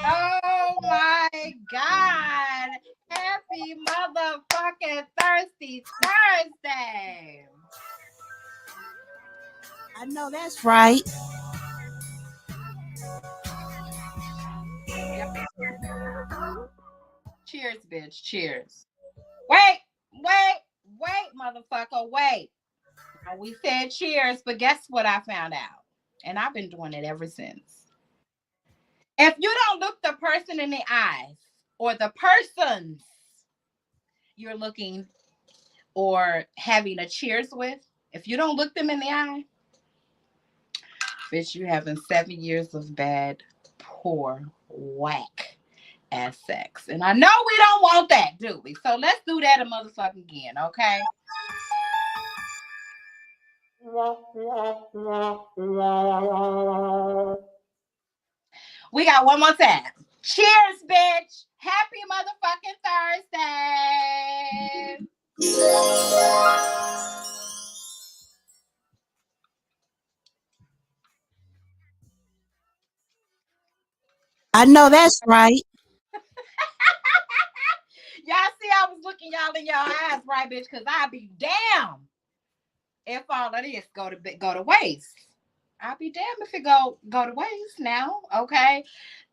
Oh my God. Happy motherfucking Thirsty Thursday. I know that's right. Yep. Cheers, bitch. Cheers. Wait, motherfucker. Wait. Now, we said cheers, but guess what I found out? And I've been doing it ever since. If you don't look the person in the eyes or the persons you're looking or having a cheers with, if you don't look them in the eye, bitch, you having 7 years of bad, poor, whack ass sex. And I know we don't want that, do we? So let's do that a motherfucking again, okay? We got one more time. Cheers, bitch. Happy motherfucking Thursday. I know that's right. Y'all see, I was looking y'all in your eyes, right, bitch? Because I'd be damn if all of this go to waste. I'll be damned if it go to waste now. Okay.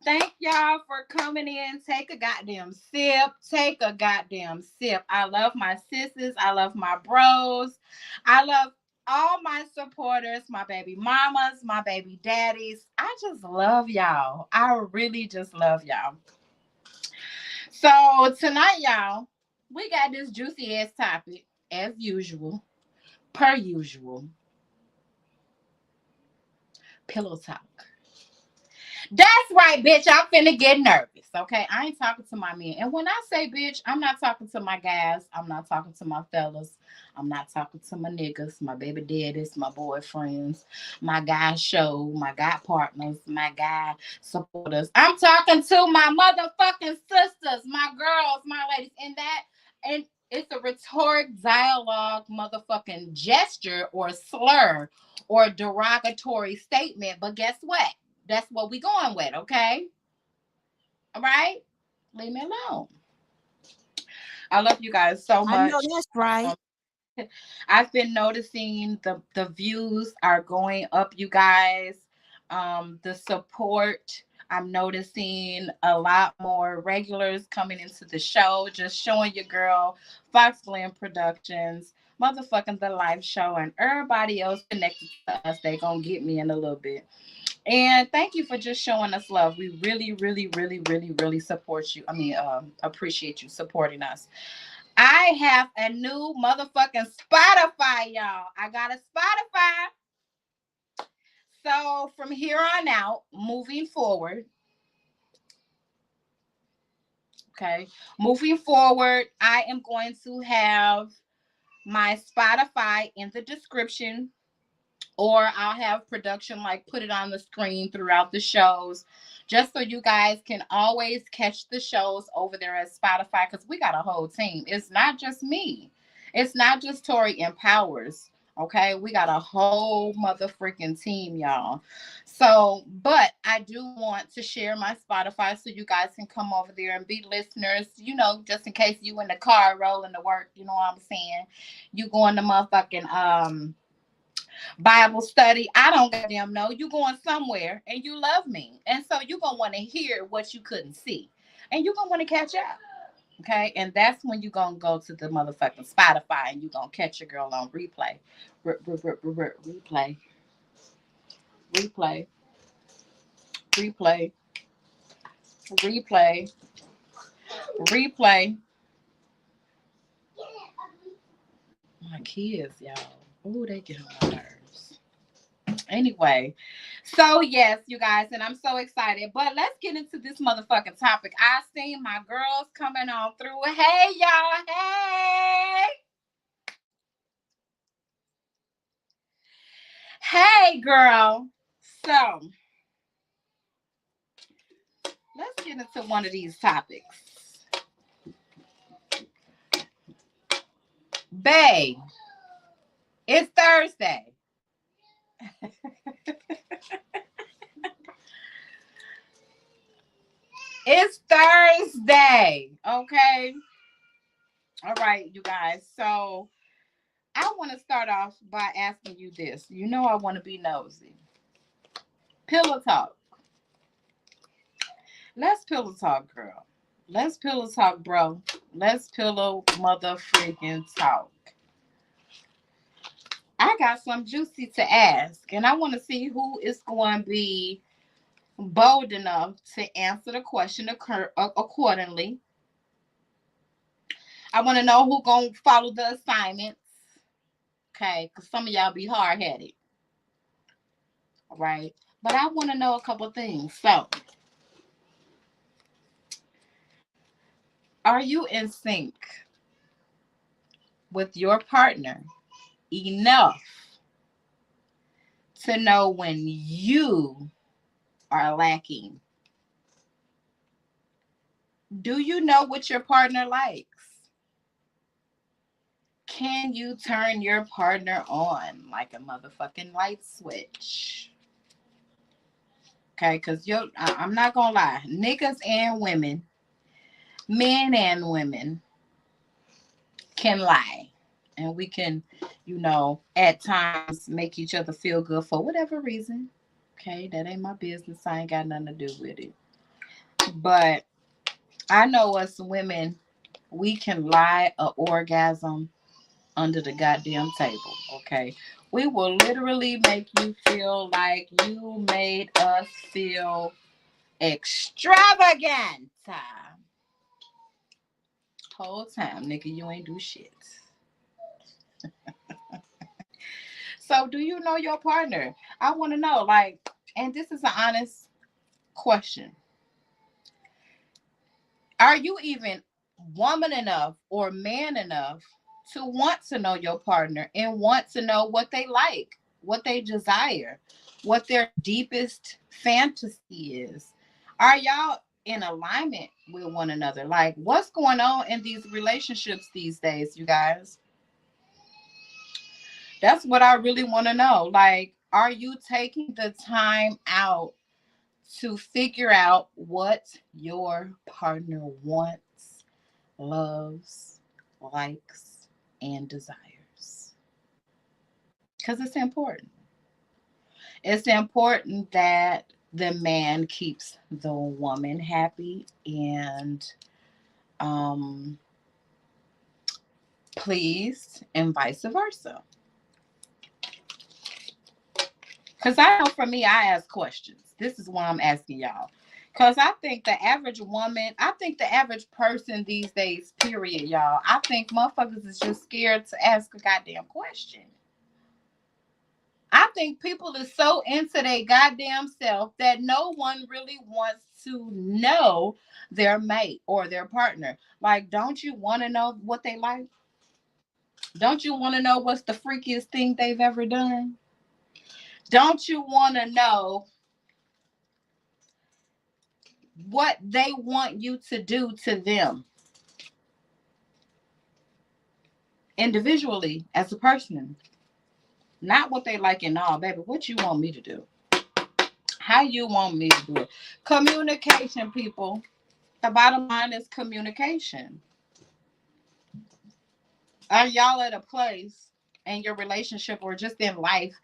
Thank y'all for coming in. Take a goddamn sip. Take a goddamn sip. I love my sisters. I love my bros. I love all my supporters, my baby mamas, my baby daddies. I just love y'all. I really just love y'all. So tonight, y'all, we got this juicy ass topic as usual, per usual. Pillow talk. That's right, bitch. I'm finna get nervous. Okay. I ain't talking to my men. And when I say bitch, I'm not talking to my guys. I'm not talking to my fellas. I'm not talking to my niggas, my baby daddies, my boyfriends, my guy show, my guy partners, my guy supporters. I'm talking to my motherfucking sisters, my girls, my ladies. And it's a rhetoric dialogue motherfucking gesture or slur or derogatory statement. But guess what? That's what we going with, okay? All right? Leave me alone. I love you guys so I know much. that's right. I've been noticing the views are going up, you guys. The support. I'm noticing a lot more regulars coming into the show, just showing your girl Fox Glen Productions, motherfucking the live show, and everybody else connected to us. They gonna get me in a little bit. And thank you for just showing us love. We really, really, really, really, really support you. Appreciate you supporting us. I have a new motherfucking Spotify, y'all. I got a Spotify. So from here on out, moving forward, okay, moving forward, I am going to have my Spotify in the description, or I'll have production like put it on the screen throughout the shows, just so you guys can always catch the shows over there at Spotify, because we got a whole team. It's not just me. It's not just Tori Empowers. Okay, we got a whole mother freaking team, y'all. So, but I do want to share my Spotify so you guys can come over there and be listeners, just in case you in the car rolling to work, you know what I'm saying? You going to motherfucking Bible study. I don't goddamn know. You going somewhere and you love me. And so you're going to want to hear what you couldn't see. And you're going to want to catch up. Okay. And that's when you're going to go to the motherfucking Spotify and you're going to catch your girl on replay. Replay. Replay. Replay. Replay. Replay. My kids, y'all. Oh, they get on my nerves. Anyway, so yes, you guys, and I'm so excited. But let's get into this motherfucking topic. I seen my girls coming on through. Hey, y'all. Hey. Hey, girl. So let's get into one of these topics. Bae, it's Thursday. It's Thursday. Okay. All right, you guys. So I want to start off by asking you this. You know I want to be nosy. Pillow talk. Let's pillow talk, girl. Let's pillow talk, bro. Let's pillow mother freaking talk. I got some juicy to ask, and I want to see who is going to be bold enough to answer the question accordingly. I want to know who going to follow the assignments, okay? Because some of y'all be hard headed, right? But I want to know a couple things. So, are you in sync with your partner enough to know when you are lacking? Do you know what your partner likes? Can you turn your partner on like a motherfucking light switch? Okay, because I'm not gonna lie, niggas and women, men and women can lie. And we can, at times make each other feel good for whatever reason. Okay, that ain't my business. I ain't got nothing to do with it. But I know us women, we can lie a orgasm under the goddamn table. Okay. We will literally make you feel like you made us feel extravagant. Whole time, nigga, you ain't do shit. So, do you know your partner? I want to know, like, and this is an honest question. Are you even woman enough or man enough to want to know your partner and want to know what they like, what they desire, what their deepest fantasy is? Are y'all in alignment with one another? Like, what's going on in these relationships these days, you guys? That's what I really want to know. Like, are you taking the time out to figure out what your partner wants, loves, likes, and desires? Because it's important. It's important that the man keeps the woman happy and um, pleased, and vice versa. Because I know for me, I ask questions. This is why I'm asking y'all. Because I think the average woman, I think the average person these days, period, y'all, I think motherfuckers is just scared to ask a goddamn question. I think people are so into their goddamn self that no one really wants to know their mate or their partner. Like, don't you want to know what they like? Don't you want to know what's the freakiest thing they've ever done? Don't you want to know what they want you to do to them individually as a person? Not what they like and all, baby. What you want me to do? How you want me to do it? Communication, people. The bottom line is communication. Are y'all at a place in your relationship or just in life,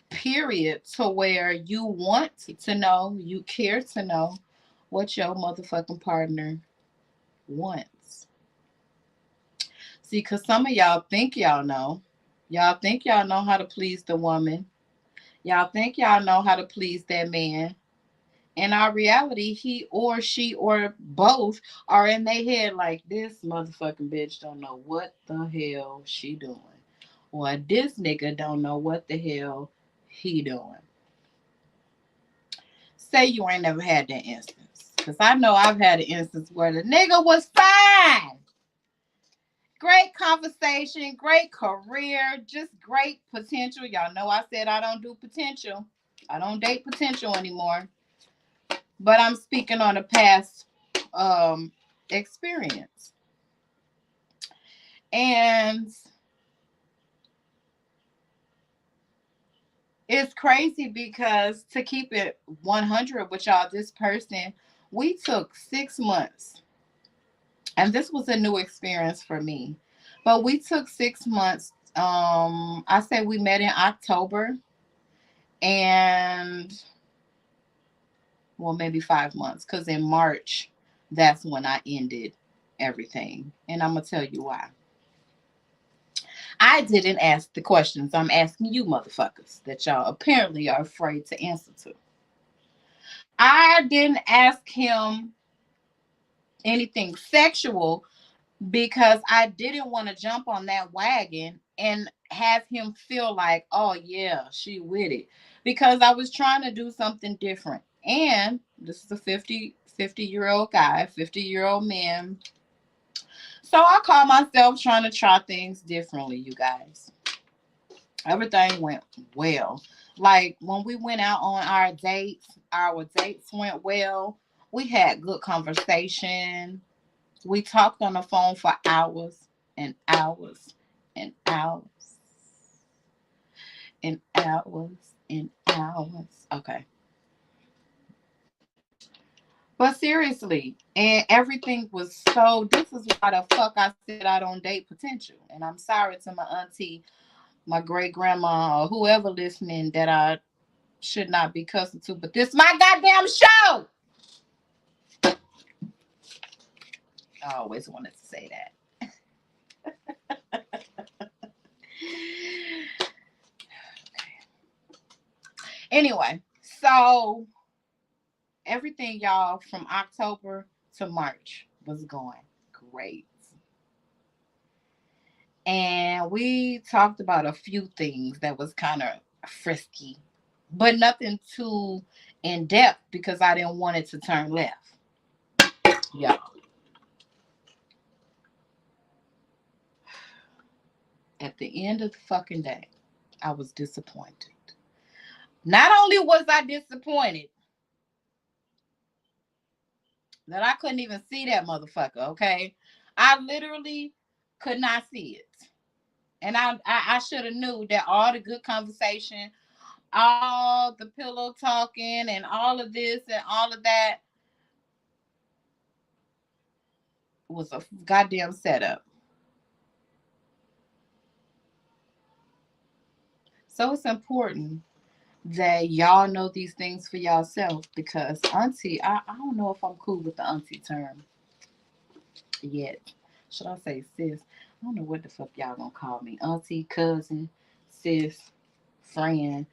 period, to where you want to know, you care to know what your motherfucking partner wants? See, because some of y'all think y'all know. Y'all think y'all know how to please the woman. Y'all think y'all know how to please that man. In our reality, he or she or both are in their head like, this motherfucking bitch don't know what the hell she doing. Or this nigga don't know what the hell he doing. Say you ain't never had that instance. Because I know I've had an instance where the nigga was fine. Great conversation, great career, just great potential. Y'all know I said I don't do potential. I don't date potential anymore. But I'm speaking on a past experience. And it's crazy because to keep it 100 with y'all, this person, we took 6 months, and this was a new experience for me. But we took 6 months. I say we met in October, and well, maybe 5 months, because in March, that's when I ended everything. And I'm going to tell you why. I didn't ask the questions I'm asking you motherfuckers that y'all apparently are afraid to answer to. I didn't ask him anything sexual because I didn't want to jump on that wagon and have him feel like, oh yeah, she with it. Because I was trying to do something different. And this is a 50-year-old guy, 50-year-old man. So I call myself trying to try things differently, you guys. Everything went well. Like when we went out on our dates went well. We had good conversation. We talked on the phone for hours and hours and hours and hours and hours. Okay. But seriously, and everything was so. This is why the fuck I said I don't date potential. And I'm sorry to my auntie, my great grandma, or whoever listening that I should not be cussing to, but this my goddamn show. I always wanted to say that. Anyway, so everything, y'all, from October to March was going great. And we talked about a few things that was kind of frisky, but nothing too in depth because I didn't want it to turn left. Yeah. At the end of the fucking day, I was disappointed. Not only was I disappointed that I couldn't even see that motherfucker, okay? I literally could not see it. And I should have knew that all the good conversation, all the pillow talking and all of this and all of that was a goddamn setup. So it's important that y'all know these things for yourself because auntie, I don't know if I'm cool with the auntie term yet. Should I say sis? I don't know what the fuck y'all gonna call me. Auntie, cousin, sis, friend,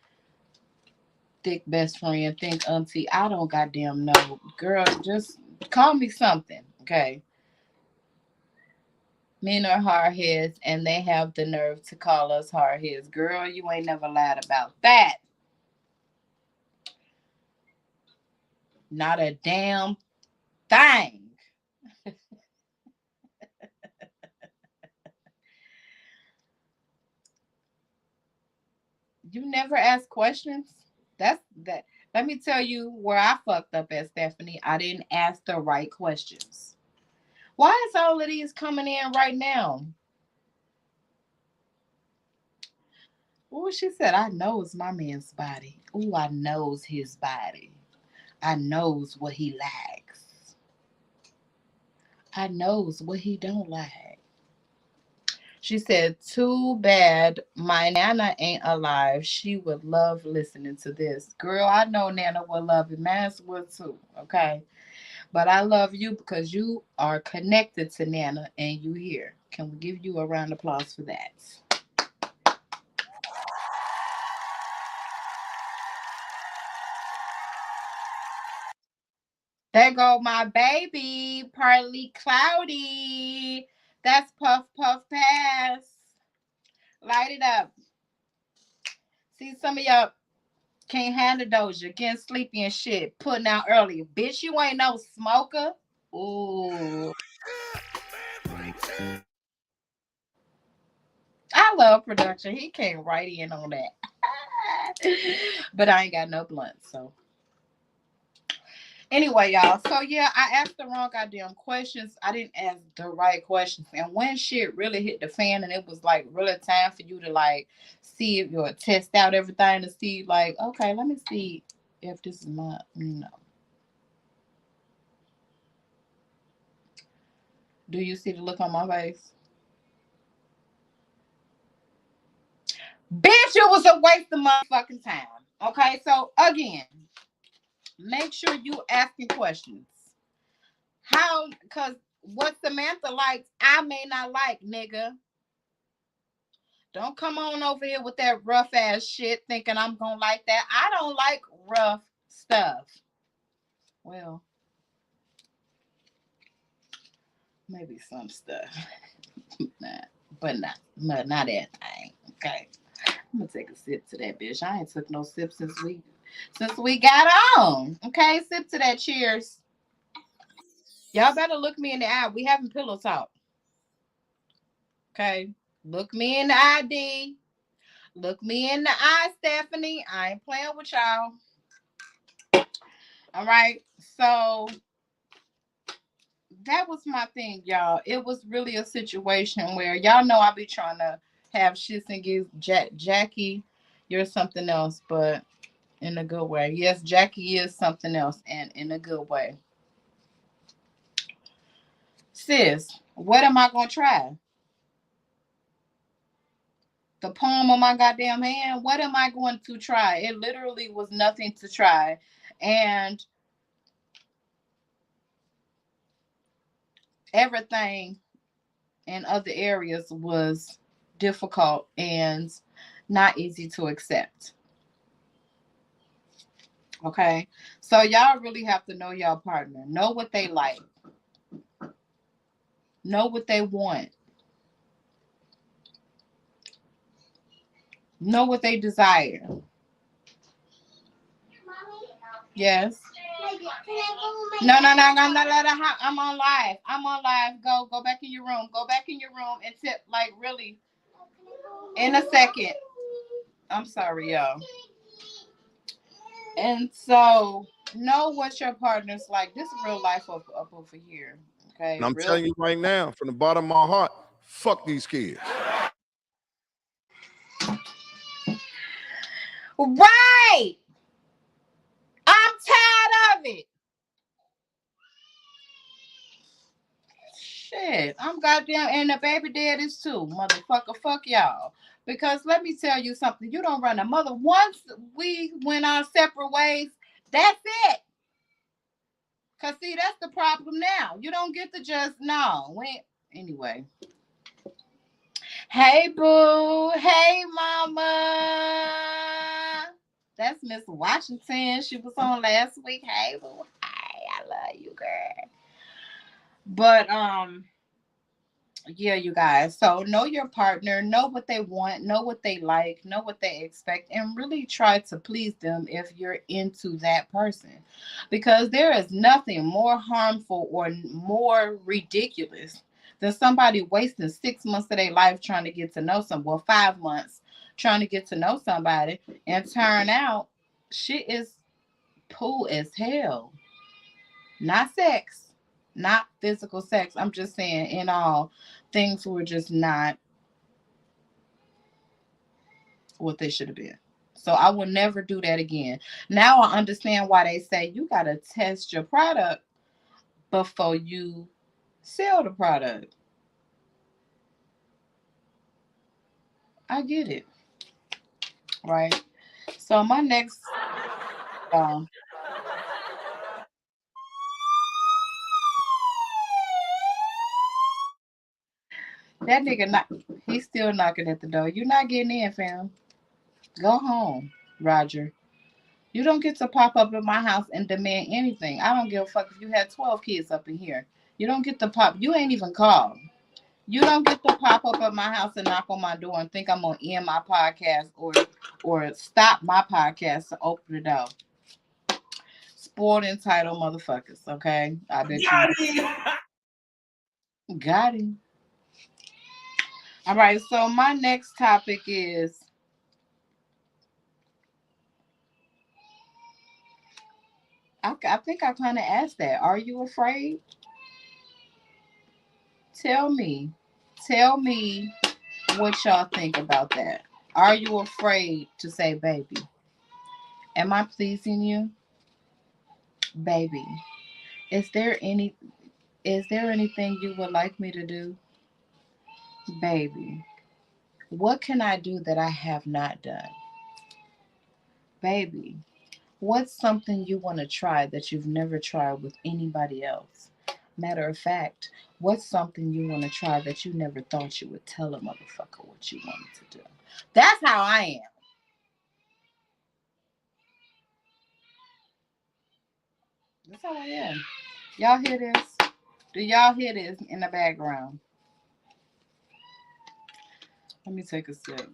thick best friend, think auntie. I don't goddamn know. Girl, just call me something, okay? Men are hard heads and they have the nerve to call us hard heads. Girl, you ain't never lied about that. Not a damn thing. You never ask questions? That's that. Let me tell you where I fucked up at, Stephanie. I didn't ask the right questions. Why is all of these coming in right now? Oh, she said, I knows my man's body. Oh, I knows his body. I knows what he likes. I knows what he don't like. She said, too bad my Nana ain't alive. She would love listening to this. Girl, I know Nana would love it. Mans would too, okay? But I love you because you are connected to Nana and you here. Can we give you a round of applause for that? There go my baby, partly cloudy. That's Puff Puff Pass. Light it up. See, some of y'all can't handle Doja, getting sleepy and shit, putting out early. Bitch, you ain't no smoker. Ooh. I love production. He came right in on that. But I ain't got no blunt, so. Anyway, y'all. So yeah, I asked the wrong goddamn questions. I didn't ask the right questions. And when shit really hit the fan and it was like really time for you to like see if you test out everything to see like, okay, let me see if this is my Do you see the look on my face? Bitch, it was a waste of motherfucking time. Okay, so again, make sure you asking questions. How? Cause what Samantha likes, I may not like, nigga. Don't come on over here with that rough ass shit thinking I'm gonna like that. I don't like rough stuff. Well, maybe some stuff. Nah, but not everything. Okay. I'm gonna take a sip to that bitch. I ain't took no sip since we got on. Okay, sip to that. Cheers. Y'all better look me in the eye. We having pillow talk. Okay. Look me in the eye, D. Look me in the eye, Stephanie. I ain't playing with y'all. All right. So that was my thing, y'all. It was really a situation where y'all know I be trying to have shits and gigs. Jackie, you're something else, but in a good way. Yes, Jackie is something else, and in a good way. Sis, what am I gonna try? The palm of my goddamn hand? What am I going to try? It literally was nothing to try. And everything in other areas was difficult and not easy to accept. Okay. So y'all really have to know y'all partner. Know what they like. Know what they want. Know what they desire. Yes. No, no, no, no, no, no, no. I'm on live. I'm on live. Go back in your room. Go back in your room and tip like really in a second. I'm sorry, y'all. And so know what your partner's like. This is real life up over here. Okay. And I'm Real telling you right now, from the bottom of my heart, fuck these kids. right. I'm tired of it. Shit, I'm goddamn, and the baby daddies too, motherfucker. Fuck y'all. Because let me tell you something. You don't run a mother. Once we went our separate ways, that's it. Cause see, that's the problem now. You don't get to just no. When anyway. Hey boo. Hey mama. That's Miss Washington. She was on last week. Hey boo. Hey, I love you, girl. But yeah, you guys. So know your partner, know what they want, know what they like, know what they expect, and really try to please them if you're into that person. Because there is nothing more harmful or more ridiculous than somebody wasting 6 months of their life trying to get to know someone, well, 5 months trying to get to know somebody and turn out shit is poo as hell. Not sex, not physical sex. I'm just saying, in all, things were just not what they should have been. So I will never do that again. Now I understand why they say you got to test your product before you sell the product. I get it, right? So my next, um, that nigga, not, he's still knocking at the door. You're not getting in, fam. Go home, Roger. You don't get to pop up in my house and demand anything. I don't give a fuck if you had 12 kids up in here. You don't get to pop. You ain't even called. You don't get to pop up at my house and knock on my door and think I'm gonna end my podcast or stop my podcast to open the door. Spoiled entitled motherfuckers. Okay, I bet you got him. All right. So my next topic is I think I kind of asked that. Are you afraid? Tell me. Tell me what y'all think about that. Are you afraid to say baby? Am I pleasing you? Baby. Is there any is there anything you would like me to do? Baby. What can I do that I have not done? Baby. What's something you want to try that you've never tried with anybody else? Matter of fact, what's something you want to try that you never thought you would tell a motherfucker what you wanted to do? That's how I am. That's how I am. Y'all hear this? Do y'all hear this in the background? Let me take a sip.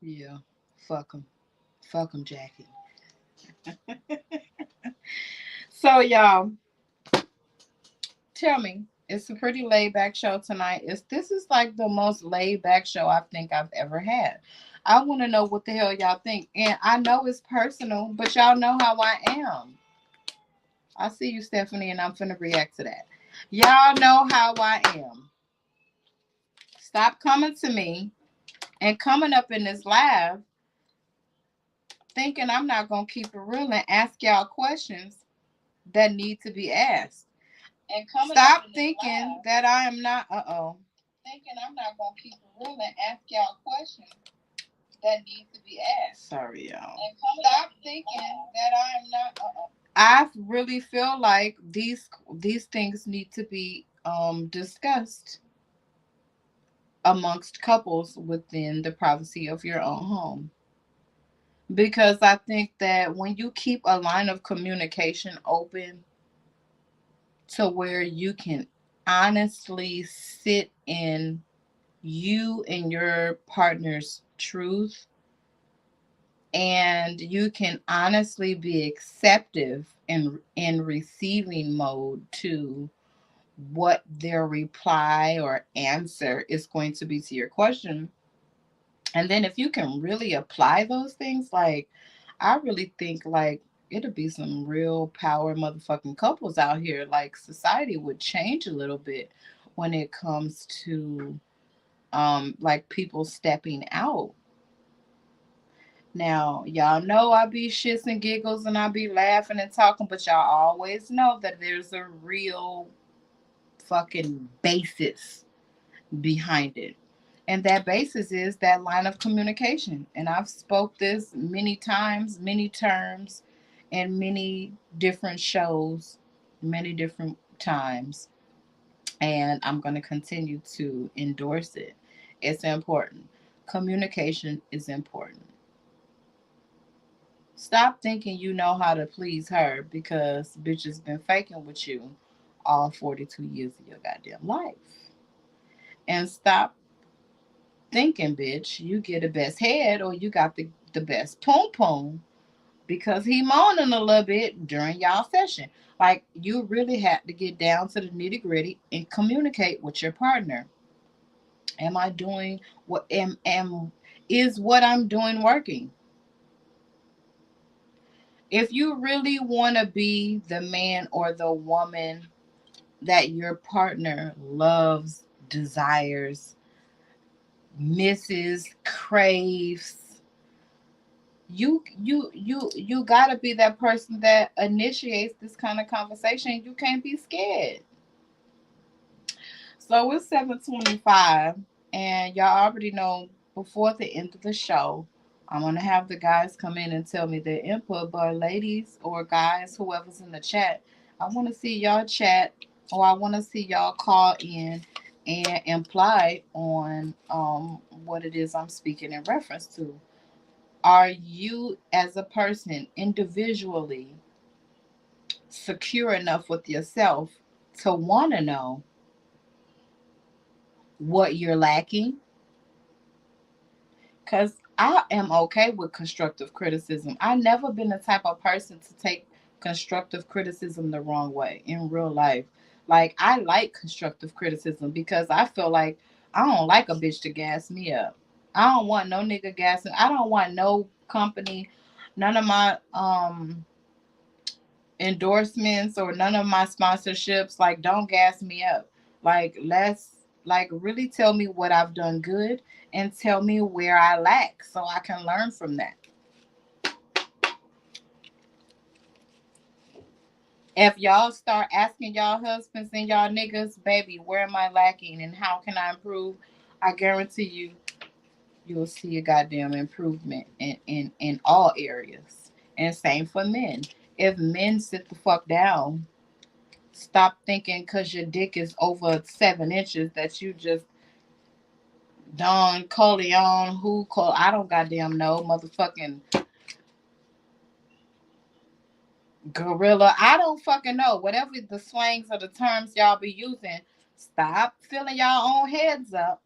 Yeah. Fuck them. Fuck them, Jackie. So, y'all, tell me, it's a pretty laid back show tonight. This is like the most laid back show I think I've ever had. I want to know what the hell y'all think. And I know it's personal, but y'all know how I am. I see you, Stephanie, and I'm finna react to that. Y'all know how I am. Stop coming to me and coming up in this live thinking I'm not gonna keep it real and ask y'all questions that need to be asked. And stop thinking that I am not. Thinking I'm not gonna keep it real and ask y'all questions that need to be asked. Sorry, y'all. And stop thinking that I am not. I really feel like these things need to be discussed amongst couples within the privacy of your own home. Because I think that when you keep a line of communication open to where you can honestly sit in you and your partner's truth, and you can honestly be acceptive in receiving mode to what their reply or answer is going to be to your question. And then if you can really apply those things, like I really think like it'll be some real power motherfucking couples out here. Like society would change a little bit when it comes to like people stepping out. Now, y'all know I be shits and giggles and I be laughing and talking, but y'all always know that there's a real fucking basis behind it. And that basis is that line of communication. And I've spoke this many times, many terms, and many different shows, many different times. And I'm going to continue to endorse it. It's important. Communication is important. Stop thinking you know how to please her because bitch has been faking with you all 42 years of your goddamn life. And stop thinking, bitch, you get the best head or you got the best poom poom because he moaning a little bit during y'all session. Like you really had to get down to the nitty gritty and communicate with your partner. Am I doing what am is what I'm doing working? If you really want to be the man or the woman that your partner loves, desires, misses, craves, you got to be that person that initiates this kind of conversation. You can't be scared. So it's 7:25, and y'all already know before the end of the show, I'm gonna have the guys come in and tell me their input. But ladies or guys, whoever's in the chat, I want to see y'all chat, or I want to see y'all call in and imply on what it is I'm speaking in reference to. Are you, as a person, individually secure enough with yourself to want to know what you're lacking? Because I am okay with constructive criticism. I've never been the type of person to take constructive criticism the wrong way in real life. Like, I like constructive criticism because I feel like I don't like a bitch to gas me up. I don't want no nigga gassing. I don't want no company, none of my endorsements or none of my sponsorships. Like, don't gas me up. Like, let's like really tell me what I've done good and tell me where I lack so I can learn from that. If y'all start asking y'all husbands and y'all niggas, baby, where am I lacking and how can I improve? I guarantee you'll see a goddamn improvement in all areas. And same for men. If men sit the fuck down, stop thinking because your dick is over 7 inches that you just Don Coleon, who call I don't goddamn know, motherfucking gorilla. I don't fucking know. Whatever the slangs or the terms y'all be using, stop filling y'all own heads up.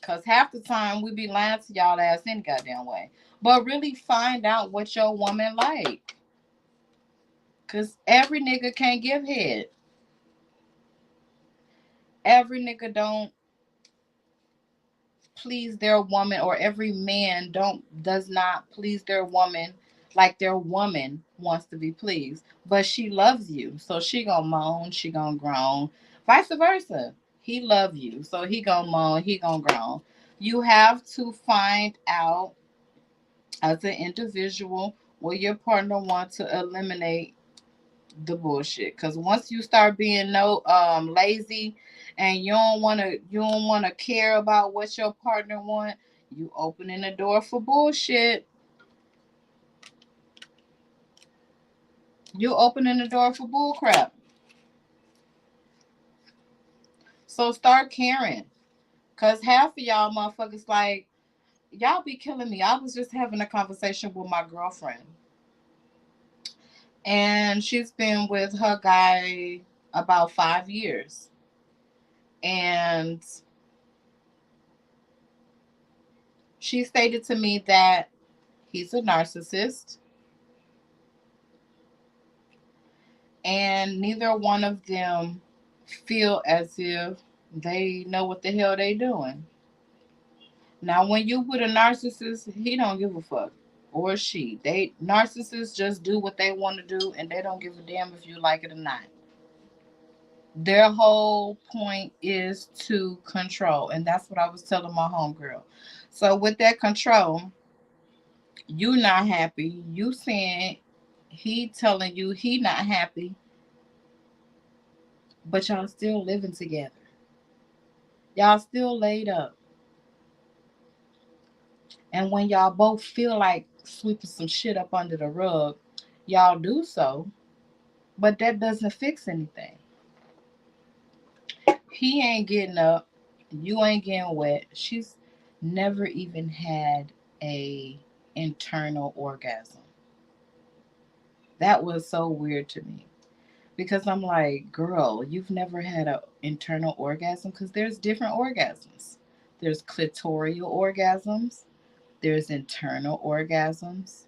Cause half the time we be lying to y'all ass any goddamn way. But really find out what your woman like. Cause every nigga can't give head. Every nigga don't please their woman, or every man don't does not please their woman like their woman wants to be pleased. But she loves you, so she gonna moan, she gonna groan. Vice versa. He love you, so he gonna moan, he gonna groan. You have to find out as an individual what your partner wants to eliminate the bullshit. Cause once you start being no lazy and you don't wanna care about what your partner want, you opening the door for bullshit. You opening the door for bullcrap. So start caring. Cause half of y'all motherfuckers like y'all be killing me. I was just having a conversation with my girlfriend. And she's been with her guy about 5 years. And she stated to me that he's a narcissist, and neither one of them feel as if they know what the hell they doing. Now, when you with a narcissist, he don't give a fuck, or she. They narcissists just do what they want to do, and they don't give a damn if you like it or not. Their whole point is to control, and that's what I was telling my homegirl. So with that control, you not happy. You saying he telling you he not happy, but y'all still living together. Y'all still laid up. And when y'all both feel like sweeping some shit up under the rug, y'all do so, but that doesn't fix anything. He ain't getting up, you ain't getting wet. She's never even had a internal orgasm. That was so weird to me. Because I'm like, girl, you've never had an internal orgasm? Because there's different orgasms. There's clitoral orgasms, there's internal orgasms,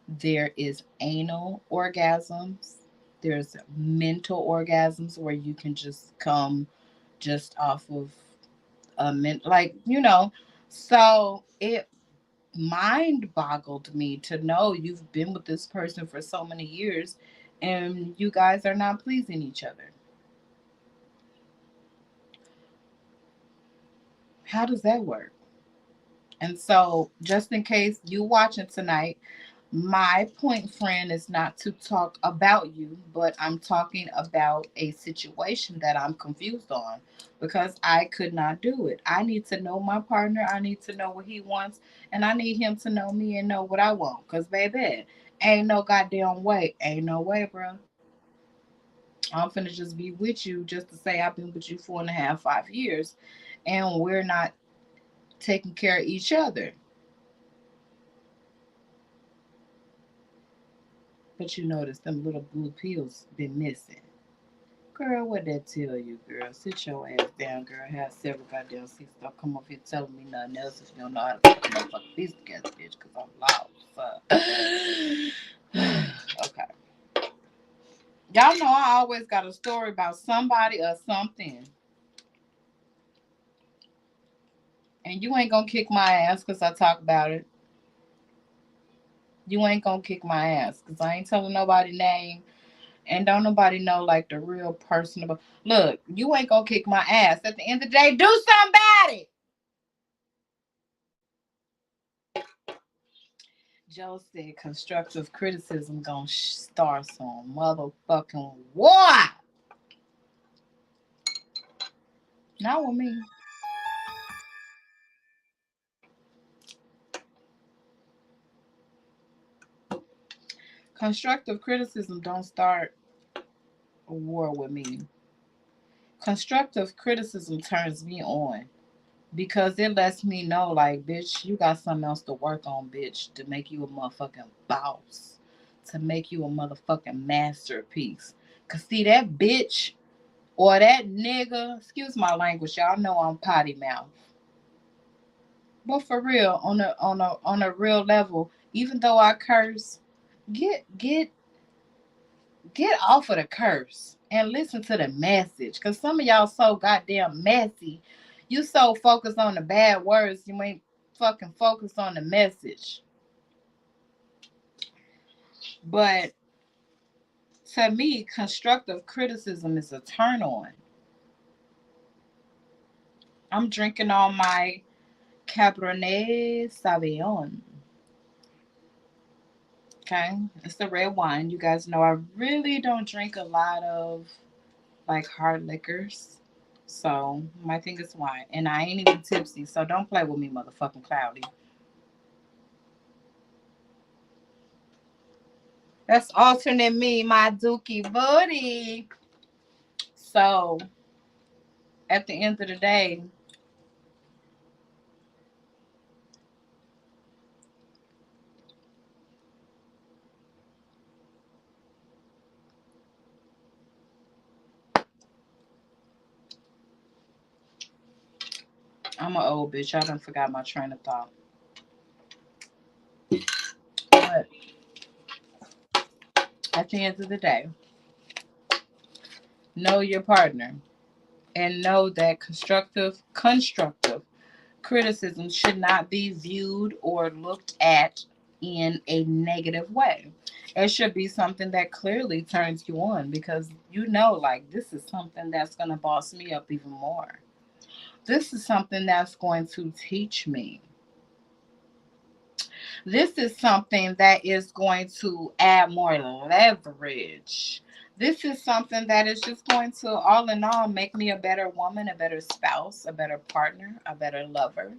there is anal orgasms, there's mental orgasms where you can just come just off of a like, So it mind boggled me to know you've been with this person for so many years and you guys are not pleasing each other. How does that work? And so, just in case you watching tonight, my point, friend, is not to talk about you, but I'm talking about a situation that I'm confused on because I could not do it. I need to know my partner. I need to know what he wants, and I need him to know me and know what I want. Cause baby, ain't no goddamn way, ain't no way, bro. I'm finna just be with you just to say I've been with you 4.5, 5 years, and we're not taking care of each other. But you notice them little blue pills been missing. Girl, what that tell you, girl? Sit your ass down, girl. Have several goddamn seats. Don't come up here telling me nothing else if you don't know how to put the motherfucking piece together, bitch, because I'm loud. Fuck. Okay. Y'all know I always got a story about somebody or something. And you ain't gonna kick my ass because I talk about it. You ain't gonna kick my ass because I ain't telling nobody name. And don't nobody know like the real person. Look, you ain't gonna kick my ass. At the end of the day, do something about it. Joe said constructive criticism gonna start some motherfucking war. Not with me. Constructive criticism don't start a war with me. Constructive criticism turns me on because it lets me know, like, bitch, you got something else to work on, bitch, to make you a motherfucking boss, to make you a motherfucking masterpiece. Cause see that bitch or that nigga, excuse my language, y'all know I'm potty mouth. But for real, on a real level, even though I curse, get get off of the curse and listen to the message. Cause some of y'all so goddamn messy. You so focused on the bad words, you ain't fucking focused on the message. But to me, constructive criticism is a turn on. I'm drinking on my Cabernet Sauvignon. Okay, it's the red wine. You guys know I really don't drink a lot of like hard liquors. So my thing is wine. And I ain't even tipsy. So don't play with me, motherfucking cloudy. That's alternate me, my dookie booty. So at the end of the day, I'm an old bitch. I done forgot my train of thought. But at the end of the day, know your partner and know that constructive criticism should not be viewed or looked at in a negative way. It should be something that clearly turns you on because you know, like, this is something that's going to boss me up even more. This is something that's going to teach me. This is something that is going to add more leverage. This is something that is just going to, all in all, make me a better woman, a better spouse, a better partner, a better lover.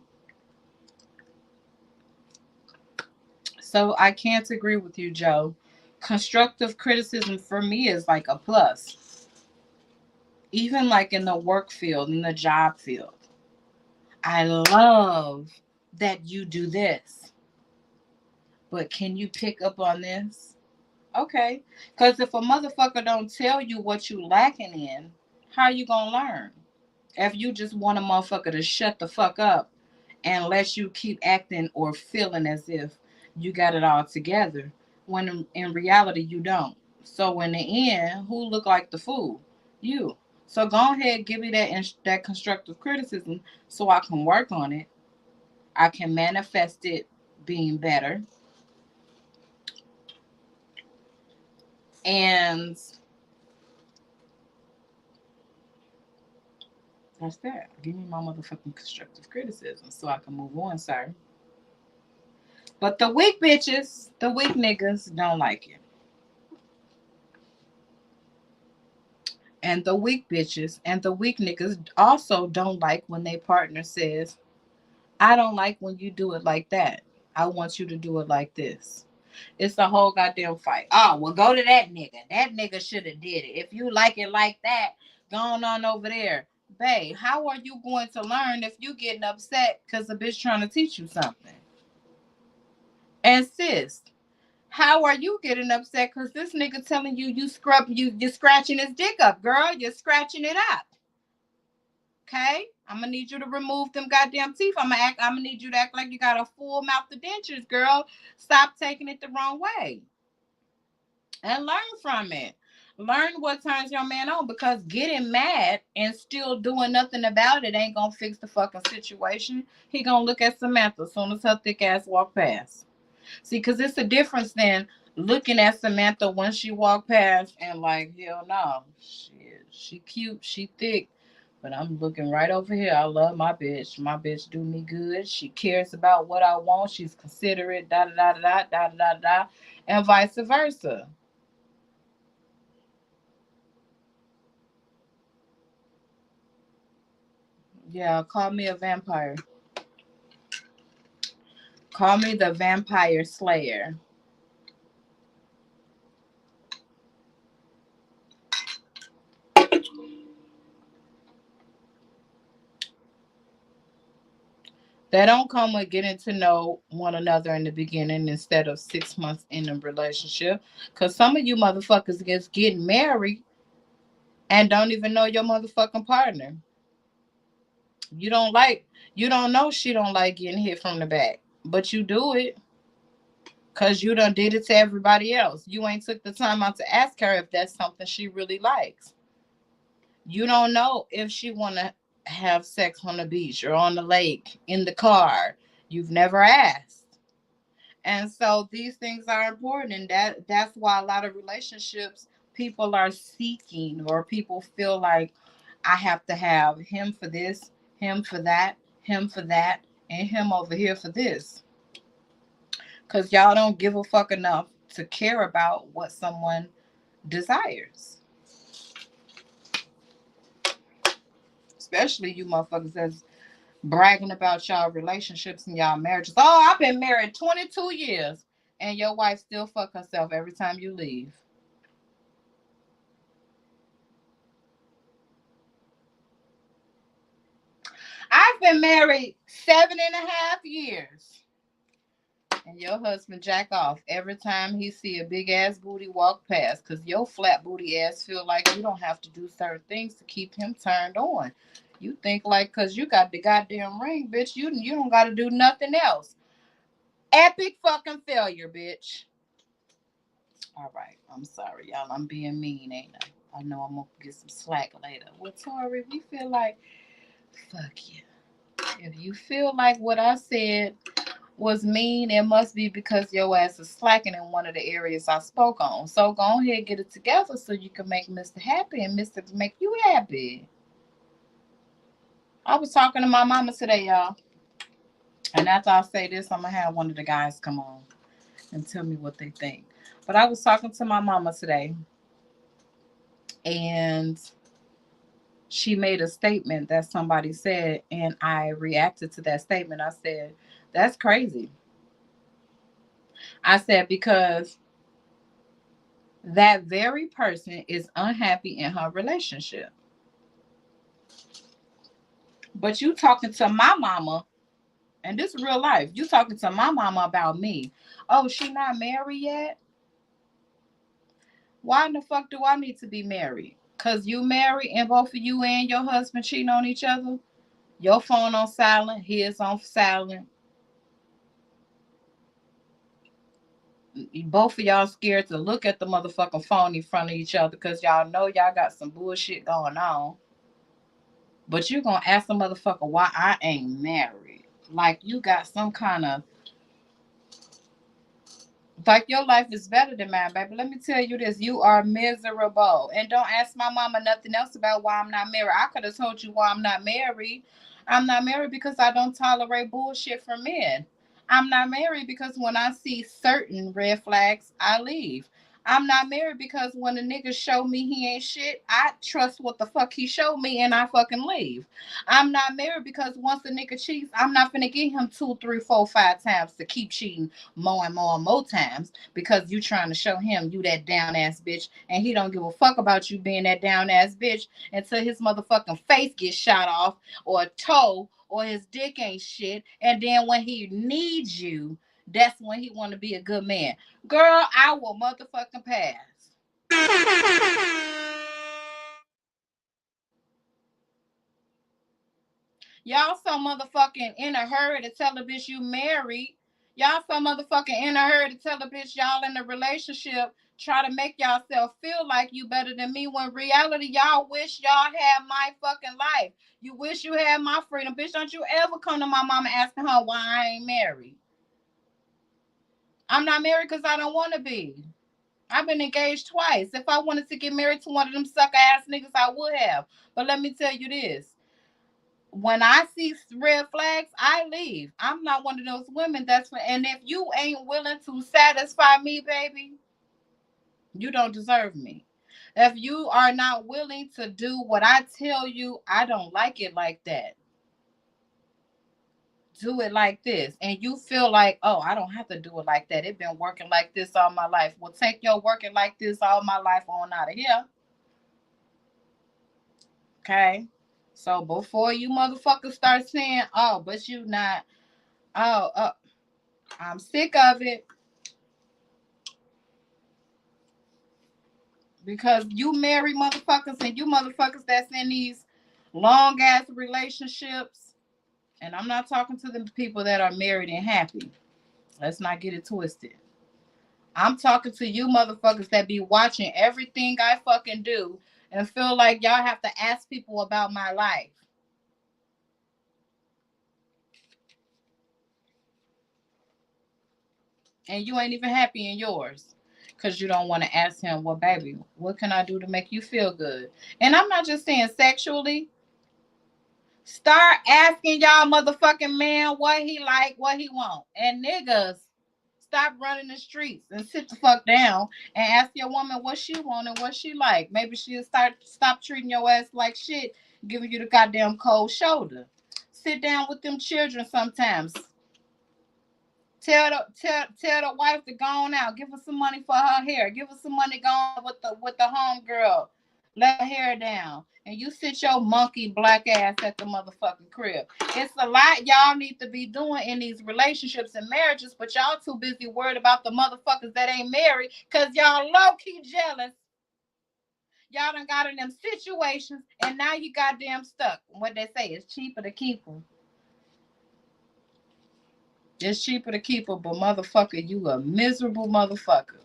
So I can't agree with you, Joe. Constructive criticism for me is like a plus. Even like in the work field, in the job field. I love that you do this. But can you pick up on this? Okay. Because if a motherfucker don't tell you what you lacking in, how you gonna learn? If you just want a motherfucker to shut the fuck up and let you keep acting or feeling as if you got it all together, when in reality you don't. So in the end, who look like the fool? You. So go ahead, give me that constructive criticism so I can work on it. I can manifest it being better. And that's that. Give me my motherfucking constructive criticism so I can move on, sir. But the weak bitches, the weak niggas don't like it. And the weak bitches and the weak niggas also don't like when their partner says, I don't like when you do it like that. I want you to do it like this. It's a whole goddamn fight. Oh, well, go to that nigga. That nigga should have did it. If you like it like that, going on over there. Babe, how are you going to learn if you getting upset because the bitch trying to teach you something? And sis, how are you getting upset because this nigga telling you you're scratching his dick up, girl? You're scratching it up. Okay? I'm gonna need you to remove them goddamn teeth. I'm gonna need you to act like you got a full mouth of dentures, girl. Stop taking it the wrong way. And learn from it. Learn what turns your man on, because getting mad and still doing nothing about it ain't gonna fix the fucking situation. He gonna look at Samantha as soon as her thick ass walk past. See, because it's a difference than looking at Samantha when she walked past and like, hell no, she cute, she thick, but I'm looking right over here. I love my bitch. My bitch do me good. She cares about what I want. She's considerate. Da da da da da da da da, and vice versa. Yeah, call me a vampire. Call me the vampire slayer. They don't come with getting to know one another in the beginning instead of 6 months in a relationship. Cause some of you motherfuckers just getting married and don't even know your motherfucking partner. You don't like, you don't know she don't like getting hit from the back, but you do it cause you done did it to everybody else. You ain't took the time out to ask her if that's something she really likes. You don't know if she wanna have sex on the beach or on the lake, in the car. You've never asked. And so these things are important, and that's why a lot of relationships people are seeking, or people feel like I have to have him for this, him for that, him for that, and him over here for this. Cuz y'all don't give a fuck enough to care about what someone desires. Especially you motherfuckers that's bragging about y'all relationships and y'all marriages. Oh, I've been married 22 years and your wife still fuck herself every time you leave. I've been married 7.5 years. And your husband jack off every time he see a big ass booty walk past. Cause your flat booty ass feel like you don't have to do certain things to keep him turned on. You think like cause you got the goddamn ring, bitch, you don't gotta do nothing else. Epic fucking failure, bitch. All right, I'm sorry, y'all. I'm being mean, ain't I? I know I'm gonna get some slack later. Well, Tori, we feel like fuck you. If you feel like what I said was mean, it must be because your ass is slacking in one of the areas I spoke on. So go ahead and get it together so you can make Mr. happy and Mr. make you happy. I was talking to my mama today, y'all. And after I say this, I'm gonna have one of the guys come on and tell me what they think. But I was talking to my mama today, and she made a statement that somebody said, and I reacted to that statement. I said, that's crazy. I said, because that very person is unhappy in her relationship. But you talking to my mama, and this is real life. You talking to my mama about me. Oh, she not married yet? Why in the fuck do I need to be married? Cause you married and both of you and your husband cheating on each other? Your phone on silent, his on silent. Both of y'all scared to look at the motherfucking phone in front of each other because y'all know y'all got some bullshit going on. But you gonna ask the motherfucker why I ain't married. Like you got some kind of like your life is better than mine, baby. Let me tell you this: you are miserable, and don't ask my mama nothing else about why I'm not married. I could have told you why I'm not married. I'm not married because I don't tolerate bullshit from men. I'm not married because when I see certain red flags, I leave. I'm not married because when a nigga show me he ain't shit, I trust what the fuck he showed me and I fucking leave. I'm not married because once a nigga cheats, I'm not gonna get him two, three, four, 5 times to keep cheating more and more and more times because you trying to show him you that down ass bitch and he don't give a fuck about you being that down ass bitch until his motherfucking face gets shot off or a toe or his dick ain't shit, and then when he needs you, that's when he want to be a good man. Girl, I will motherfucking pass. Y'all so motherfucking in a hurry to tell a bitch you married. Y'all so motherfucking in a hurry to tell a bitch y'all in a relationship, try to make yourself feel like you better than me, when reality y'all wish y'all had my fucking life. You wish you had my freedom. Bitch, don't you ever come to my mama asking her why I ain't married. I'm not married because I don't want to be. I've been engaged twice. If I wanted to get married to one of them sucker ass niggas, I would have. But let me tell you this. When I see red flags, I leave. I'm not one of those women that's for, and if you ain't willing to satisfy me, baby, you don't deserve me. If you are not willing to do what I tell you, I don't like it like that. Do it like this. And you feel like, oh, I don't have to do it like that. It's been working like this all my life. Well, take your working like this all my life on out of here. Okay. So before you motherfuckers start saying, oh, but you not, oh, I'm sick of it. Because you married motherfuckers and you motherfuckers that's in these long ass relationships. And I'm not talking to the people that are married and happy. Let's not get it twisted. I'm talking to you motherfuckers that be watching everything I fucking do and feel like y'all have to ask people about my life. And you ain't even happy in yours. Because you don't want to ask him, well, baby, what can I do to make you feel good? And I'm not just saying sexually. Start asking y'all motherfucking man what he like, what he want. And niggas, stop running the streets and sit the fuck down and ask your woman what she want and what she like. Maybe she'll stop treating your ass like shit, giving you the goddamn cold shoulder. Sit down with them children sometimes. Tell the wife to go on out. Give her some money for her hair. Give her some money going with the home girl. Let her hair down. And you sit your monkey black ass at the motherfucking crib. It's a lot y'all need to be doing in these relationships and marriages, but y'all too busy worried about the motherfuckers that ain't married because y'all low-key jealous. Y'all done got in them situations and now you goddamn stuck. What they say is cheaper to keep them. It's cheaper to keep her, but motherfucker, you a miserable motherfucker.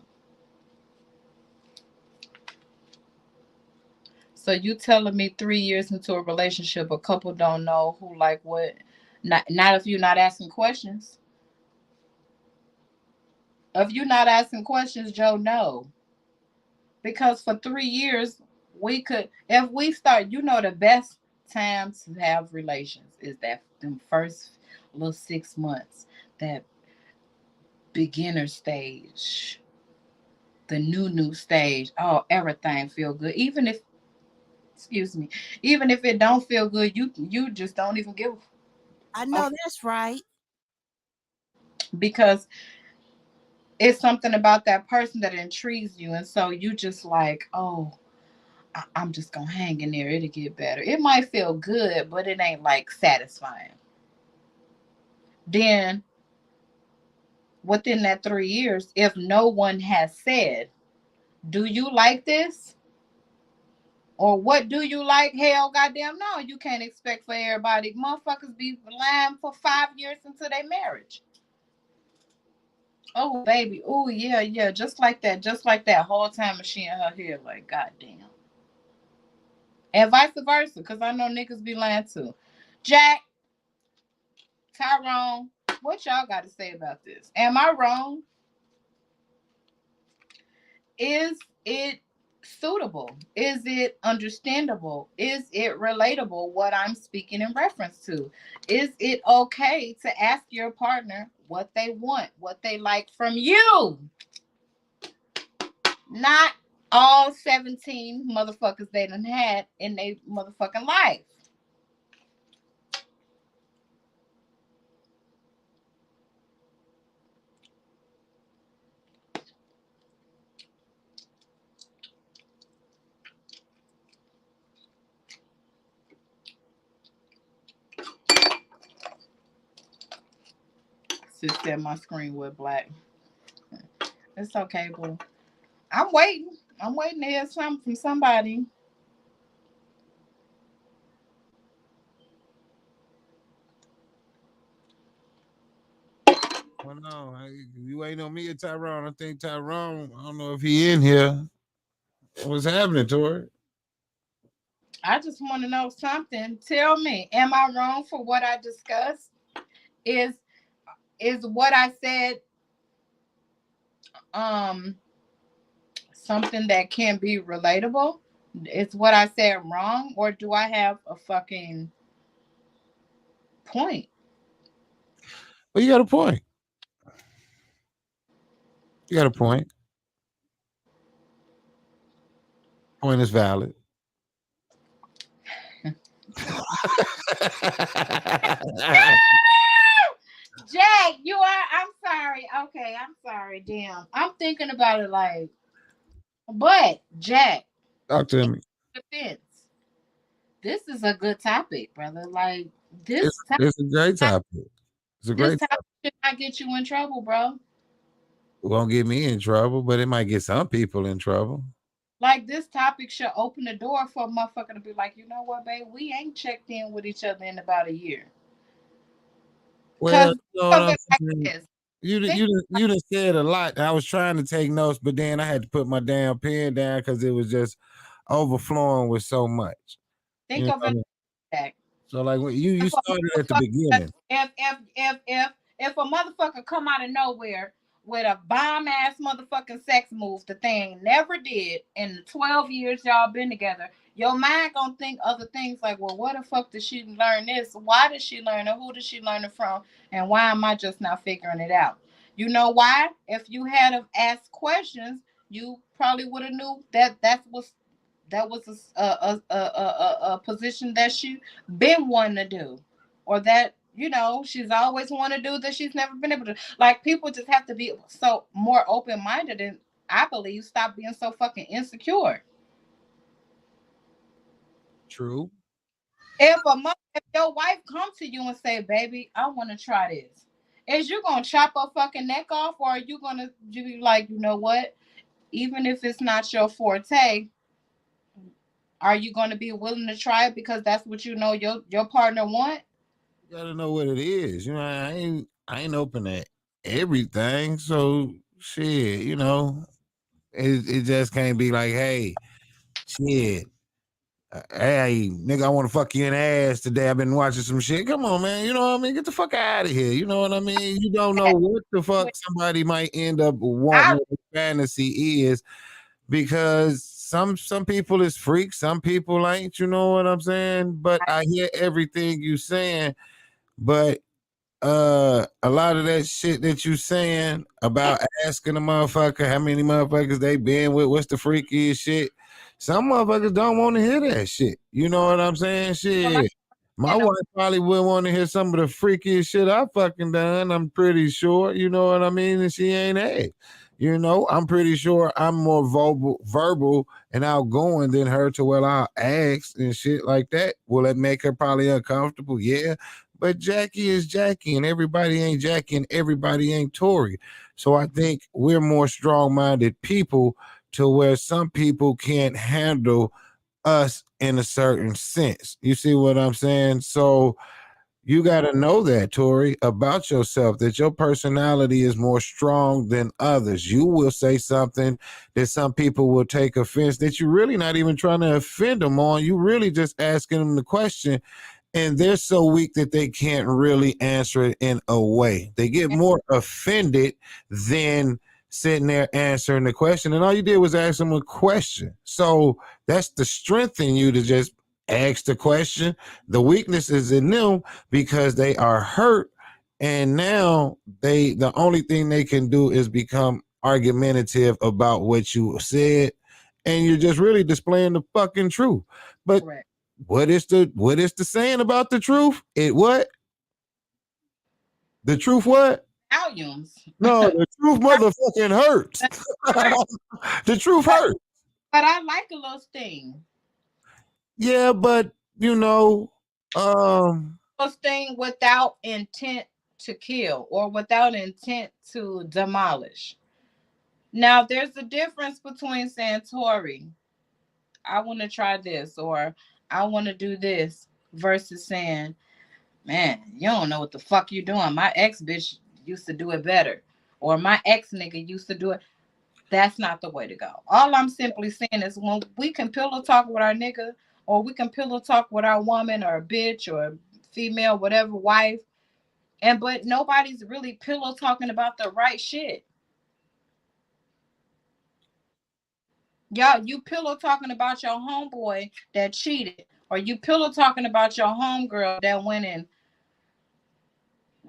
So you telling me 3 years into a relationship, a couple don't know who like what? Not if you're not asking questions. If you're not asking questions, Joe, no. Because for 3 years, we could, if we start, the best time to have relations is that them first little 6 months, that beginner stage, the new stage. Oh, everything feel good. Even if, excuse me, even if it don't feel good, you just don't even give I a know that's right. because it's something about that person that intrigues you, and so you just like, oh, I'm just gonna hang in there. It'll get better. It might feel good, but it ain't like satisfying. Then within that 3 years, if no one has said, "Do you like this?" or "What do you like?" Hell, goddamn, no, you can't expect for everybody. Motherfuckers be lying for 5 years into their marriage. Oh baby, oh yeah, yeah, just like that. Whole time she in her head, like goddamn, and vice versa, because I know niggas be lying too. Jack, Tyrone, what y'all got to say about this? Am I wrong? Is it suitable? Is it understandable? Is it relatable what I'm speaking in reference to? Is it okay to ask your partner what they want, what they like from you? Not all 17 motherfuckers they done had in their motherfucking life. Sis said my screen was black. It's okay, boo. I'm waiting. I'm waiting to hear something from somebody. Well, no, you ain't on me or Tyrone. I think Tyrone. I don't know if he in here. What's happening, Tori? I just want to know something. Tell me, am I wrong for what I discussed? Is is what I said um something that can be relatable? Is what I said wrong, or do I have a fucking point? Well, you got a point. You got a point. Point is valid. Jack, you are. I'm sorry. Okay, I'm sorry. Damn, I'm thinking about it like, but Jack, Talk to me. defense. This is a good topic, brother. Like It's, this it's a great topic. It's a this great topic topic. should not get you in trouble, bro. It won't get me in trouble, but it might get some people in trouble. Like this topic should open the door for a motherfucker to be like, you know what, babe, we ain't checked in with each other in about a year. Well, Cause you know think what of I'm it like saying? this. You done- Think you done- you done said a lot. I was trying to take notes, but then I had to put my damn pen down because it was just overflowing with so much. You think know of what I it mean? like So like you if a started at the motherfucker, beginning. if a motherfucker come out of nowhere with a bomb ass motherfucking sex move the thing never did in the 12 years y'all been together, your mind gonna think other things like, well, where the fuck did she learn this? Why did she learn it? Who did she learn it from? And why am I just not figuring it out? You know why? If you had have asked questions, you probably would have knew that was a position that she been wanting to do, or that she's always wanted to do that she's never been able to. Like people just have to be so more open minded, and I believe stop being so fucking insecure. True. If your wife come to you and say, "Baby, I want to try this," is you gonna chop her fucking neck off, or are you gonna be like, you know what? Even if it's not your forte, are you going to be willing to try it because that's what you know your partner want? You gotta know what it is. You know, I ain't open to everything. So shit, it just can't be like, hey, shit. Hey, nigga, I want to fuck you in the ass today. I've been watching some shit. Come on, man. You know what I mean? Get the fuck out of here. You know what I mean? You don't know what the fuck somebody might end up wanting. I What the fantasy is, because some people is freaks, some people ain't. You know what I'm saying? But I hear everything you saying. But a lot of that shit that you saying about asking a motherfucker how many motherfuckers they been with, what's the freakiest shit, some motherfuckers don't want to hear that shit. You know what I'm saying? well, I, Shit, my you know, wife probably would want to hear some of the freakiest shit I fucking done. I'm pretty sure. You know what I mean? And she ain't asked. I'm pretty sure I'm more verbal and outgoing than her, to where I'll ask and shit like that. Will it make her probably uncomfortable? Yeah. But Jackie is Jackie, and everybody ain't Jackie, and everybody ain't Tori. So I think we're more strong minded people, to where some people can't handle us in a certain sense. You see what I'm saying? So you got to know that, Tori, about yourself, that your personality is more strong than others. You will say something that some people will take offense, that you're really not even trying to offend them on. You really just asking them the question, and they're so weak that they can't really answer it in a way. They get more offended than sitting there answering the question. And all you did was ask them a question. So that's the strength in you, to just ask the question. The weakness is in them because they are hurt. And now the only thing they can do is become argumentative about what you said. And you're just really displaying the fucking truth. But correct. what is the saying about the truth? It what? The truth what? Volumes. No, the truth motherfucking hurts. The truth hurts. But I like a little sting. Yeah, but um, A sting without intent to kill or without intent to demolish. Now, there's a difference between saying, Tori, I want to try this, or I want to do this, versus saying, man, you don't know what the fuck you doing. My ex bitch, used to do it better, or my ex nigga used to do it. That's not the way to go. All I'm simply saying is when we can pillow talk with our nigga, or we can pillow talk with our woman or a bitch or female, whatever, wife, and but nobody's really pillow talking about the right shit. Y'all, you pillow talking about your homeboy that cheated, or you pillow talking about your homegirl that went and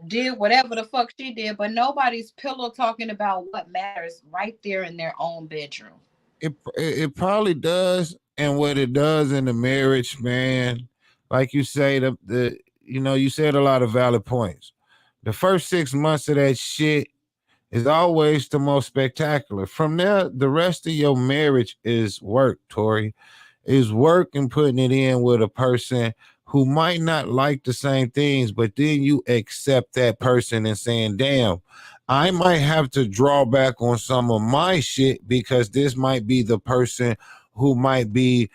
did whatever the fuck she did, but nobody's pillow talking about what matters right there in their own bedroom. It probably does, and what it does in the marriage, man, like you say, the you know, you said a lot of valid points. The first 6 months of that shit is always the most spectacular. From there, the rest of your marriage is work, Tori. Is work and putting it in with a person who might not like the same things, but then you accept that person and saying, damn, I might have to draw back on some of my shit because this might be the person who might be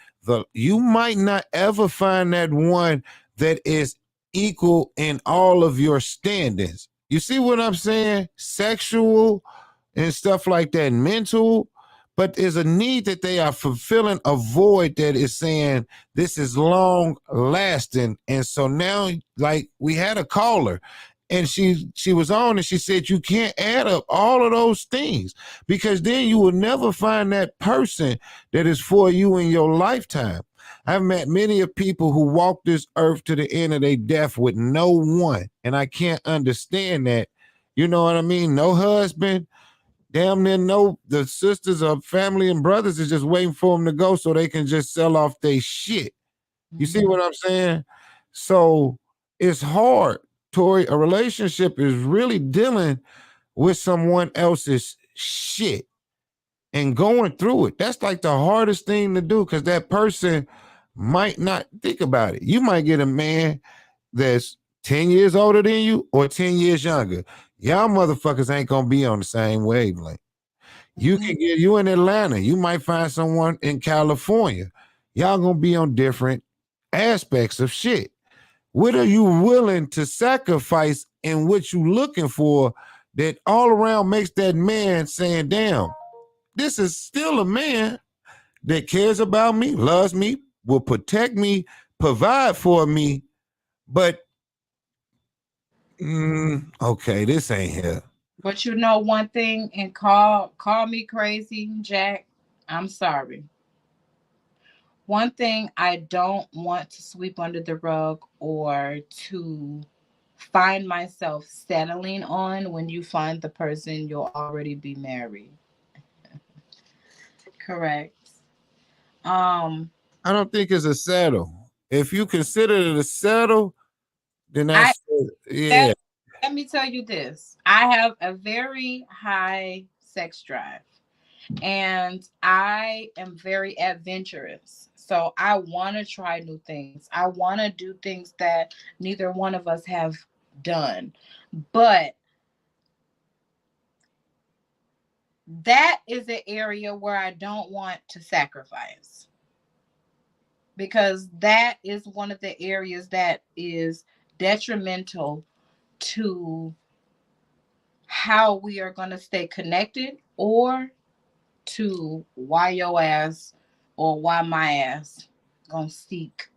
you might not ever find that one that is equal in all of your standings. You see what I'm saying? Sexual and stuff like that, mental, but there's a need that they are fulfilling, a void that is saying this is long lasting. And so now, like, we had a caller and she was on and she said you can't add up all of those things because then you will never find that person that is for you in your lifetime. I've met many of people who walk this earth to the end of their death with no one, and I can't understand that. You know what I mean? No husband, damn near no, the sisters or family and brothers is just waiting for them to go so they can just sell off their shit. You see what I'm saying? So it's hard, Tori. A relationship is really dealing with someone else's shit and going through it. That's like the hardest thing to do because that person might not think about it. You might get a man that's 10 years older than you or 10 years younger. Y'all motherfuckers ain't gonna be on the same wavelength. You can get you in Atlanta. You might find someone in California. Y'all gonna be on different aspects of shit. What are you willing to sacrifice and what you looking for that all around makes that man saying, damn, this is still a man that cares about me, loves me, will protect me, provide for me, but okay, this ain't here. But you know one thing, and call me crazy, Jack. I'm sorry. One thing I don't want to sweep under the rug or to find myself settling on when you find the person you'll already be married. Correct. Um I don't think it's a settle. If you consider it a settle, then I that's yeah. let, let me tell you this. I have a very high sex drive and I am very adventurous. So I want to try new things. I want to do things that neither one of us have done. But that is an area where I don't want to sacrifice because that is one of the areas that is detrimental to how we are going to stay connected or to why your ass or why my ass gonna seek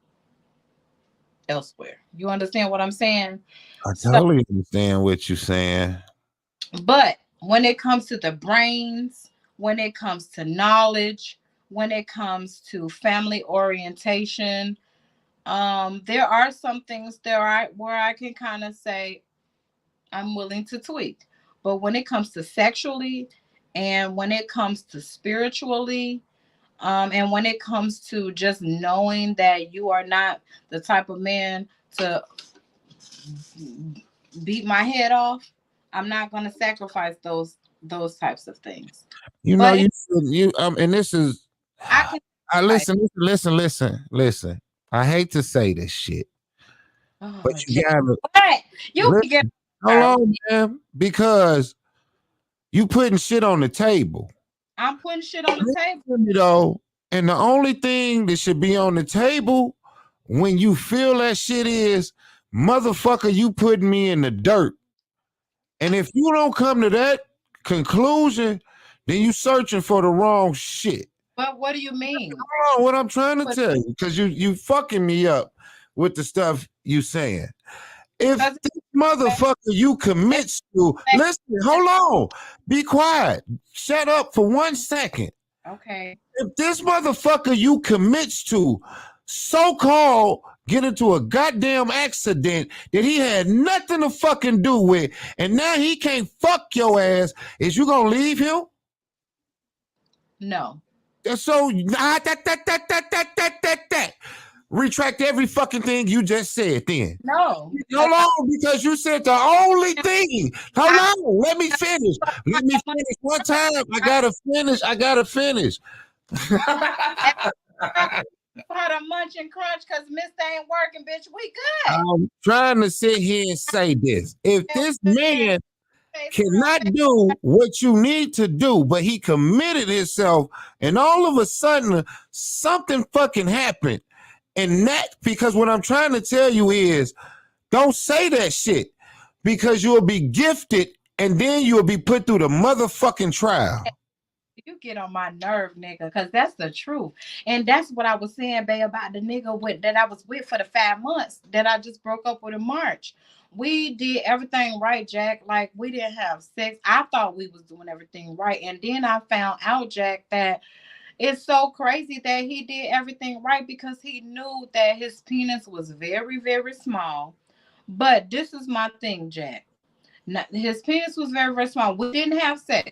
elsewhere. You understand what I'm saying? I So, totally understand what you're saying. but when it comes to the brains, when it comes to knowledge, when it comes to family orientation, there are some things there are where I can kind of say I'm willing to tweak. But when it comes to sexually and when it comes to spiritually, and when it comes to just knowing that you are not the type of man to beat my head off, I'm not going to sacrifice those types of things. You know, But you and this is I can I sacrifice. listen. I hate to say this shit, but Oh, you Jack. gotta What? You can get listen. Hold on, man, because you putting shit on the table. I'm putting shit on the table. Listen to me, though, and the only thing that should be on the table when you feel that shit is, motherfucker, you putting me in the dirt. And if you don't come to that conclusion, then you searching for the wrong shit. But what do you mean? Oh, what I'm trying to But tell you, because you fucking me up with the stuff you saying. If because this motherfucker you commits to, listen, hold on, be quiet, shut up for 1 second. okay. If this motherfucker you commits to so-called get into a goddamn accident that he had nothing to fucking do with, and now he can't fuck your ass, is you gonna leave him? No. So that. Retract every fucking thing you just said then. No. Hold on, because you said the only thing. Hold on, let me finish. Let me finish one time. I gotta finish. I gotta finish. How to munch and crunch because Mister ain't working, bitch. We good. I'm trying to sit here and say this. If this man cannot do what you need to do, but he committed himself, and all of a sudden something fucking happened. And that, because what I'm trying to tell you is, don't say that shit, because you'll be gifted and then you'll be put through the motherfucking trial. You get on my nerve, nigga, because that's the truth. And that's what I was saying, babe, about the nigga that I was with for the 5 months that I just broke up with in March. We did everything right, Jack. Like, we didn't have sex. I thought we was doing everything right. And then I found out, Jack, that it's so crazy that he did everything right because he knew that his penis was very, very small. But this is my thing, Jack. His penis was very, very small. We didn't have sex.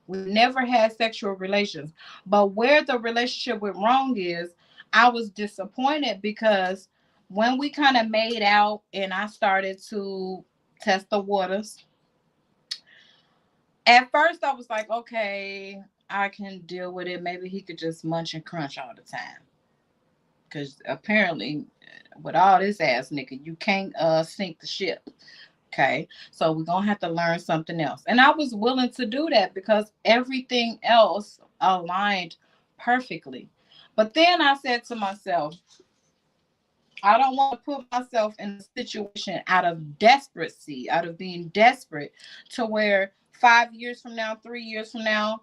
We never had sexual relations. But where the relationship went wrong is I was disappointed because when we kind of made out and I started to test the waters, at first I was like, okay, I can deal with it. Maybe he could just munch and crunch all the time. Because apparently, with all this ass nigga, you can't sink the ship. Okay, so we're gonna have to learn something else. And I was willing to do that because everything else aligned perfectly. But then I said to myself, I don't want to put myself in a situation out of desperacy, out of being desperate, to where 5 years from now, 3 years from now,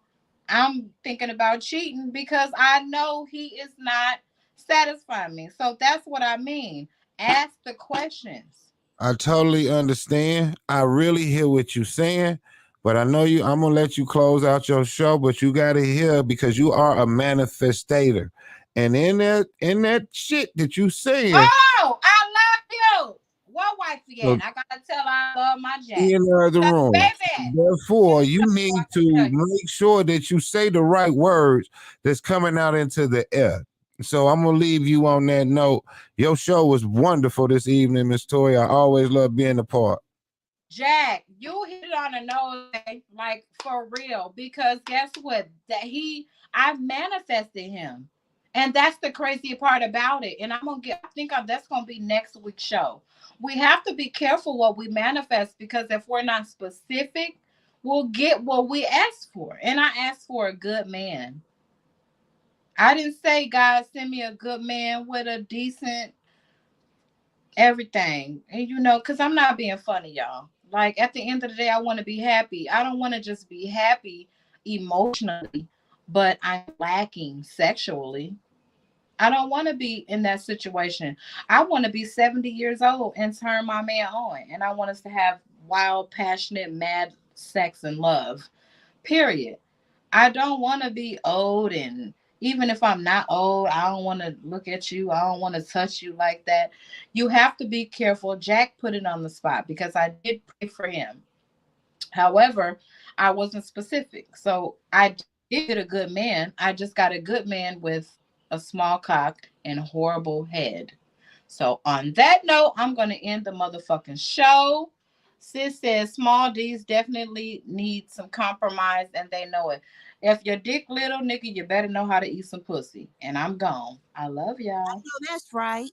I'm thinking about cheating because I know he is not satisfying me. So that's what I mean. Ask the questions. I totally understand. I really hear what you're saying, but I know you. I'm gonna let you close out your show, but you gotta hear, because you are a manifestator, and in that shit that you saying, Oh, I love you. What wife so again? I gotta tell her I love my Jack. in the other So, room. baby, Therefore, you so need I can tell to you. make sure that you say the right words that's coming out into the air. So I'm gonna leave you on that note. Your show was wonderful this evening, Miss Tori. I always love being a part. Jack, you hit it on the nose, like for real. Because guess what? I manifested him, and that's the crazy part about it. And I think that's gonna be next week's show. We have to be careful what we manifest because if we're not specific, we'll get what we ask for. And I asked for a good man. I didn't say, God, send me a good man with a decent everything. And because I'm not being funny, y'all. Like at the end of the day, I want to be happy. I don't want to just be happy emotionally, but I'm lacking sexually. I don't want to be in that situation. I want to be 70 years old and turn my man on. And I want us to have wild, passionate, mad sex and love. Period. I don't want to be old, and even if I'm not old, I don't want to look at you. I don't want to touch you like that. You have to be careful. Jack put it on the spot because I did pray for him. However, I wasn't specific. So I did get a good man. I just got a good man with a small cock and horrible head. So on that note, I'm going to end the motherfucking show. Sis says small D's definitely need some compromise and they know it. If your dick little, nigga, you better know how to eat some pussy. And I'm gone. I love I y'all. know that's right.